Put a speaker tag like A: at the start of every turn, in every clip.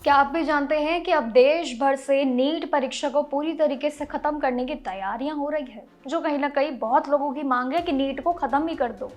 A: क्या आप भी जानते हैं कि अब देश भर से नीट परीक्षा को पूरी तरीके से खत्म करने की तैयारियां हो रही है, जो कहीं ना कहीं बहुत लोगों की मांग है कि नीट को खत्म ही कर दो।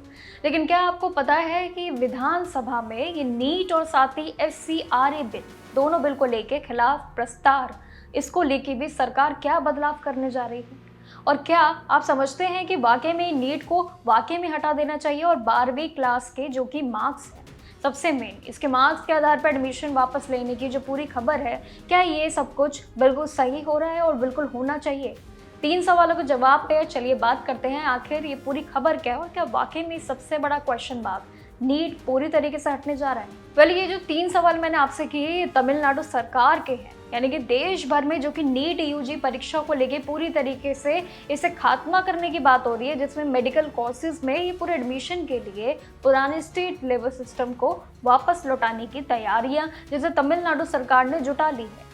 A: लेकिन क्या आपको पता है कि विधानसभा में ये नीट और साथ ही FCRA बिल, दोनों बिल को लेके खिलाफ प्रस्ताव, इसको लेके भी सरकार क्या बदलाव करने जा रही है? और क्या आप समझते हैं कि वाकई में नीट को वाकई में हटा देना चाहिए और 12वीं क्लास के जो कि मार्क्स है, सबसे मेन इसके मार्क्स के आधार पर एडमिशन वापस लेने की जो पूरी खबर है, क्या ये सब कुछ बिल्कुल सही हो रहा है और बिल्कुल होना चाहिए? 3 सवालों के जवाब पे चलिए बात करते हैं आखिर ये पूरी खबर क्या है और क्या वाकई में सबसे बड़ा क्वेश्चन मार्क नीट पूरी तरीके से हटने जा रहा है। वेल, ये जो 3 सवाल मैंने आपसे किए ये तमिलनाडु सरकार के हैं, यानी कि देश भर में जो कि नीट UG परीक्षा को लेके पूरी तरीके से इसे खात्मा करने की बात हो रही है, जिसमें मेडिकल कोर्सेज में ये पूरे एडमिशन के लिए पुराने स्टेट लेवल सिस्टम को वापस लौटाने की तैयारियां जैसे तमिलनाडु सरकार ने जुटा ली है।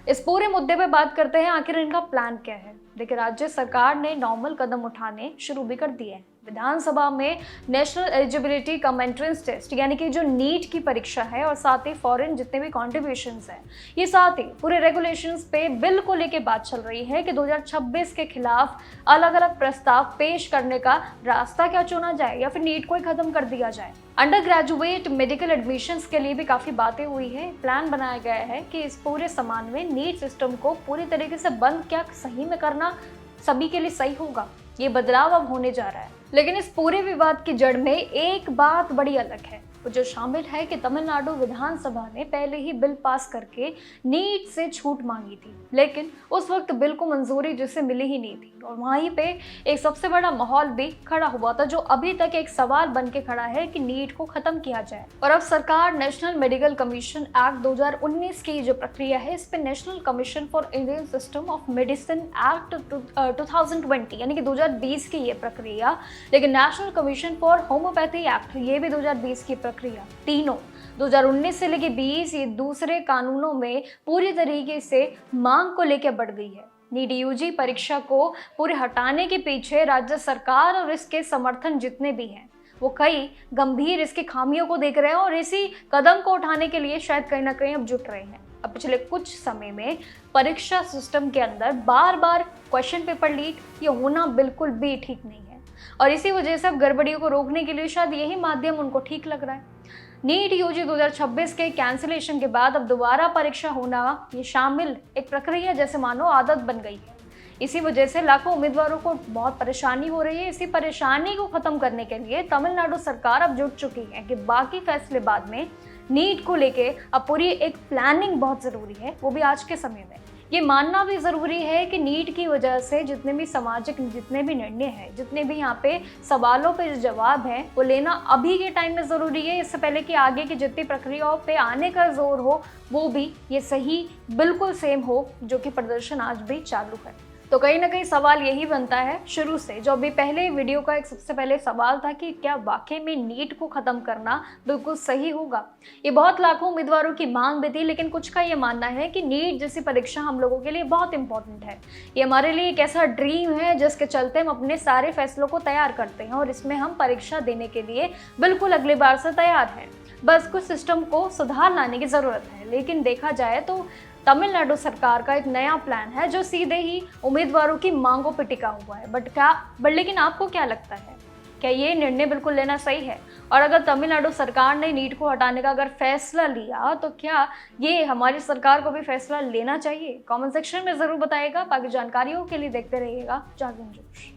A: इस पूरे मुद्दे पे बात करते हैं आखिर इनका प्लान क्या है। देखिए, राज्य सरकार ने नॉर्मल कदम उठाने शुरू भी कर दिए हैं। विधानसभा में national eligibility cum entrance test यानी कि जो नीट की परीक्षा है और साथ ही फॉरेन जितने भी कॉन्ट्रीब्यूशंस हैं, ये साथ ही पूरे रेगुलेशंस पे बिल को लेके बात चल रही है कि 2026 के खिलाफ अलग अलग प्रस्ताव पेश करने का रास्ता क्या चुना जाए या फिर नीट को ही खत्म कर दिया जाए। अंडर ग्रेजुएट मेडिकल एडमिशंस के लिए भी काफ़ी बातें हुई है। प्लान बनाया गया है कि इस पूरे सामान में नीट सिस्टम को पूरी तरीके से बंद क्या सही में करना सभी के लिए सही होगा, ये बदलाव अब होने जा रहा है। लेकिन इस पूरे विवाद की जड़ में एक बात बड़ी अलग है, वो जो शामिल है कि तमिलनाडु विधानसभा ने पहले ही बिल पास करके नीट से छूट मांगी थी, लेकिन उस वक्त बिल को मंजूरी जिसे मिली ही नहीं थी और वहीं पे एक सबसे बड़ा माहौल भी खड़ा हुआ था, जो अभी तक एक सवाल बन के खड़ा है कि नीट को खत्म किया जाए। और अब सरकार नेशनल मेडिकल कमीशन एक्ट 2019 की जो प्रक्रिया है, इस पे national commission for Indian system of medicine act 2020 यानी कि 2020 की ये प्रक्रिया, लेकिन national commission for homeopathy act ये भी 2020 की प्रक्रिया, तीनों 2019 से लेके 20 ये दूसरे कानूनों में पूरी तरीके से मांग को लेकर बढ़ गई है। नीट UG परीक्षा को पूरे हटाने के पीछे राज्य सरकार और इसके समर्थन जितने भी हैं, वो कई गंभीर इसकी खामियों को देख रहे हैं और इसी कदम को उठाने के लिए शायद कहीं ना कहीं अब जुट रहे हैं। अब पिछले कुछ समय में परीक्षा सिस्टम के अंदर बार बार क्वेश्चन पेपर लीक ये होना बिल्कुल भी ठीक नहीं है और इसी वजह से अब गड़बड़ियों को रोकने के लिए शायद यही माध्यम उनको ठीक लग रहा है। नीट UG 2026 के कैंसिलेशन के बाद अब दोबारा परीक्षा होना ये शामिल एक प्रक्रिया जैसे मानो आदत बन गई है। इसी वजह से लाखों उम्मीदवारों को बहुत परेशानी हो रही है। इसी परेशानी को खत्म करने के लिए तमिलनाडु सरकार अब जुट चुकी है कि बाकी फैसले बाद में, नीट को लेके अब पूरी एक प्लानिंग बहुत ज़रूरी है, वो भी आज के समय में। ये मानना भी ज़रूरी है कि नीट की वजह से जितने भी सामाजिक जितने भी निर्णय हैं, जितने भी यहाँ पे सवालों पे जो जवाब है वो लेना अभी के टाइम में ज़रूरी है, इससे पहले कि आगे की जितनी प्रक्रियाओं पे आने का जोर हो वो भी ये सही बिल्कुल सेम हो, जो कि प्रदर्शन आज भी चालू है। तो कहीं ना कहीं सवाल यही बनता है शुरू से, जो अभी पहले वीडियो का एक सबसे पहले सवाल था कि क्या वाकई में नीट को ख़त्म करना बिल्कुल सही होगा। ये बहुत लाखों उम्मीदवारों की मांग भी थी, लेकिन कुछ का ये मानना है कि नीट जैसी परीक्षा हम लोगों के लिए बहुत इंपॉर्टेंट है। ये हमारे लिए एक ऐसा ड्रीम है जिसके चलते हम अपने सारे फैसलों को तैयार करते हैं और इसमें हम परीक्षा देने के लिए बिल्कुल अगली बार से तैयार हैं। बस कुछ सिस्टम को सुधार लाने की ज़रूरत है। लेकिन देखा जाए तो तमिलनाडु सरकार का एक नया प्लान है जो सीधे ही उम्मीदवारों की मांगों पर टिका हुआ है। लेकिन आपको क्या लगता है, क्या ये निर्णय बिल्कुल लेना सही है? और अगर तमिलनाडु सरकार ने नीट को हटाने का अगर फैसला लिया तो क्या ये हमारी सरकार को भी फैसला लेना चाहिए? कमेंट सेक्शन में ज़रूर बताइएगा। बाकी जानकारियों के लिए देखते रहिएगा जागरण जोश।